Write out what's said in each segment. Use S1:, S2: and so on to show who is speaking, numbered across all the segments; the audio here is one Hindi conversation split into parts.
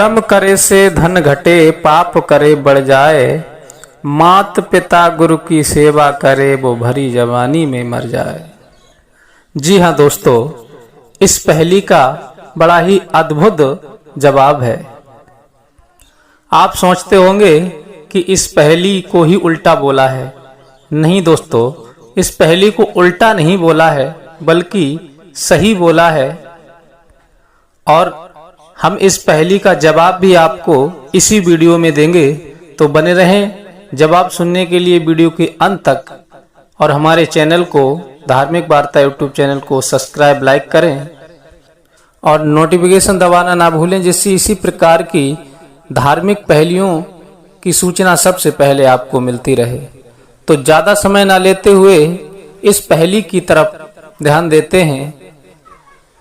S1: धर्म करे से धन घटे, पाप करे बढ़ जाए। मात पिता गुरु की सेवा करे, वो भरी जवानी में मर जाए। जी हाँ दोस्तों, इस पहेली का बड़ा ही अद्भुत जवाब है। आप सोचते होंगे कि इस पहेली को ही उल्टा बोला है। नहीं दोस्तों, इस पहेली को उल्टा नहीं बोला है, बल्कि सही बोला है। और हम इस पहेली का जवाब भी आपको इसी वीडियो में देंगे, तो बने रहें जवाब सुनने के लिए वीडियो के अंत तक। और हमारे चैनल को, धार्मिक वार्ता यूट्यूब चैनल को सब्सक्राइब, लाइक करें और नोटिफिकेशन दबाना ना भूलें, जिससे इसी प्रकार की धार्मिक पहेलियों की सूचना सबसे पहले आपको मिलती रहे। तो ज्यादा समय ना लेते हुए इस पहेली की तरफ ध्यान देते हैं।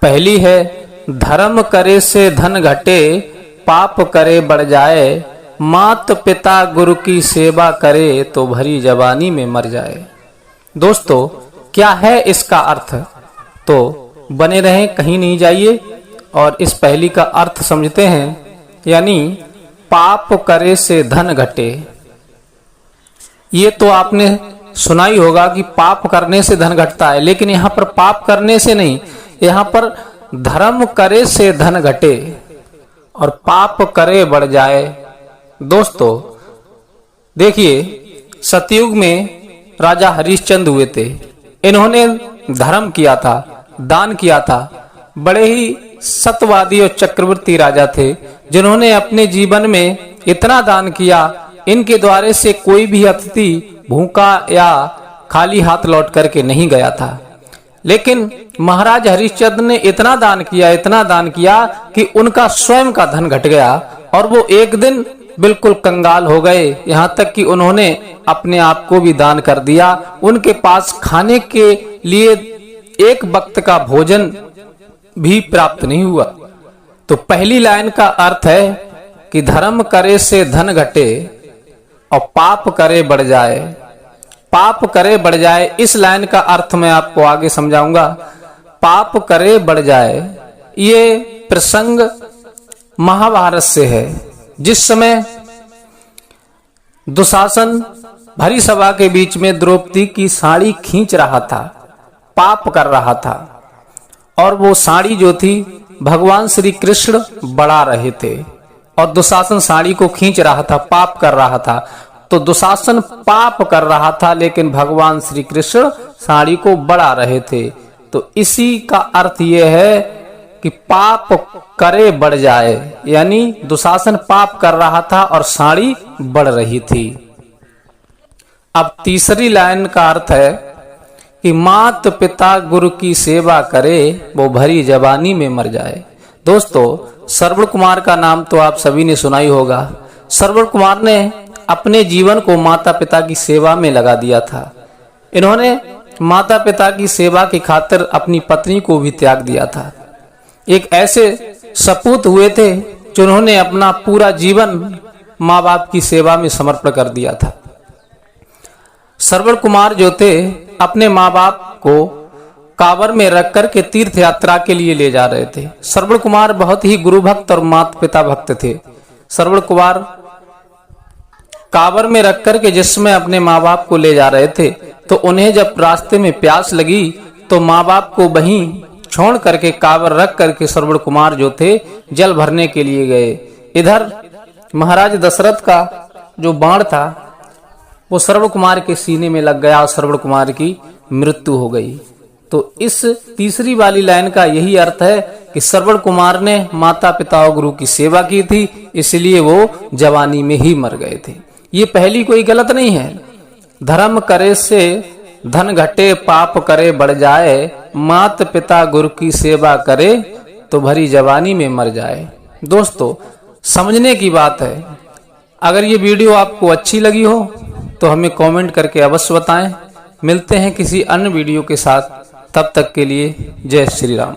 S1: पहेली है, धर्म करे से धन घटे, पाप करे बढ़ जाए। मात पिता गुरु की सेवा करे, तो भरी जवानी में मर जाए। दोस्तों, क्या है इसका अर्थ? तो बने रहें, कहीं नहीं जाइए और इस पहेली का अर्थ समझते हैं। यानी पाप करे से धन घटे। ये तो आपने सुना ही होगा कि पाप करने से धन घटता है, लेकिन यहाँ पर पाप करने से नहीं, यहाँ पर धर्म करे से धन घटे और पाप करे बढ़ जाए। दोस्तों देखिए, सतयुग में राजा हरिश्चंद्र हुए थे। इन्होंने धर्म किया था, दान किया था। बड़े ही सत्यवादी और चक्रवर्ती राजा थे, जिन्होंने अपने जीवन में इतना दान किया, इनके द्वारे से कोई भी अतिथि भूखा या खाली हाथ लौट करके नहीं गया था। लेकिन महाराज हरिश्चंद्र ने इतना दान किया कि उनका स्वयं का धन घट गया और वो एक दिन बिल्कुल कंगाल हो गए। यहाँ तक कि उन्होंने अपने आप को भी दान कर दिया। उनके पास खाने के लिए एक वक्त का भोजन भी प्राप्त नहीं हुआ। तो पहली लाइन का अर्थ है कि धर्म करे से धन घटे और पाप करे बढ़ जाए। पाप करे बढ़ जाए, इस लाइन का अर्थ मैं आपको आगे समझाऊंगा। पाप करे बढ़ जाए, ये प्रसंग महाभारत से है। जिस समय दुशासन भरी सभा के बीच में द्रौपदी की साड़ी खींच रहा था, पाप कर रहा था, और वो साड़ी जो थी भगवान श्री कृष्ण बढ़ा रहे थे और दुशासन साड़ी को खींच रहा था, पाप कर रहा था। तो दुशासन पाप कर रहा था, लेकिन भगवान श्री कृष्ण साड़ी को बढ़ा रहे थे। तो इसी का अर्थ ये है कि पाप करे बढ़ जाए, यानी दुशासन पाप कर रहा था और साड़ी बढ़ रही थी। अब तीसरी लाइन का अर्थ है कि मात पिता गुरु की सेवा करे, वो भरी जवानी में मर जाए। दोस्तों, श्रवण कुमार का नाम तो आप सभी ने सुना ही होगा। श्रवण कुमार ने अपने जीवन को माता पिता की सेवा में लगा दिया था। इन्होंने माता पिता की सेवा की खातिर अपनी पत्नी को भी त्याग दिया था। एक ऐसे सपूत हुए थे जिन्होंने अपना पूरा जीवन माँ बाप की सेवा में समर्पण कर दिया था। श्रवण कुमार जो थे, अपने माँ बाप को कांवर में रख कर के तीर्थ यात्रा के लिए ले जा रहे थे। श्रवण कुमार बहुत ही गुरु भक्त और माता पिता भक्त थे। श्रवण कुमार कांवर में रख कर के जिस समय अपने माँ बाप को ले जा रहे थे, तो उन्हें जब रास्ते में प्यास लगी तो माँ बाप को वहीं छोड़ करके कांवर रख करके श्रवण कुमार जो थे जल भरने के लिए गए। इधर महाराज दशरथ का जो बाण था वो श्रवण कुमार के सीने में लग गया और श्रवण कुमार की मृत्यु हो गई। तो इस तीसरी वाली लाइन का यही अर्थ है कि श्रवण कुमार ने माता पिता और गुरु की सेवा की थी, इसलिए वो जवानी में ही मर गए थे। ये पहली कोई गलत नहीं है। धर्म करे से धन घटे, पाप करे बढ़ जाए। माता पिता गुरु की सेवा करे, तो भरी जवानी में मर जाए। दोस्तों, समझने की बात है। अगर ये वीडियो आपको अच्छी लगी हो तो हमें कमेंट करके अवश्य बताएं। मिलते हैं किसी अन्य वीडियो के साथ, तब तक के लिए जय श्री राम।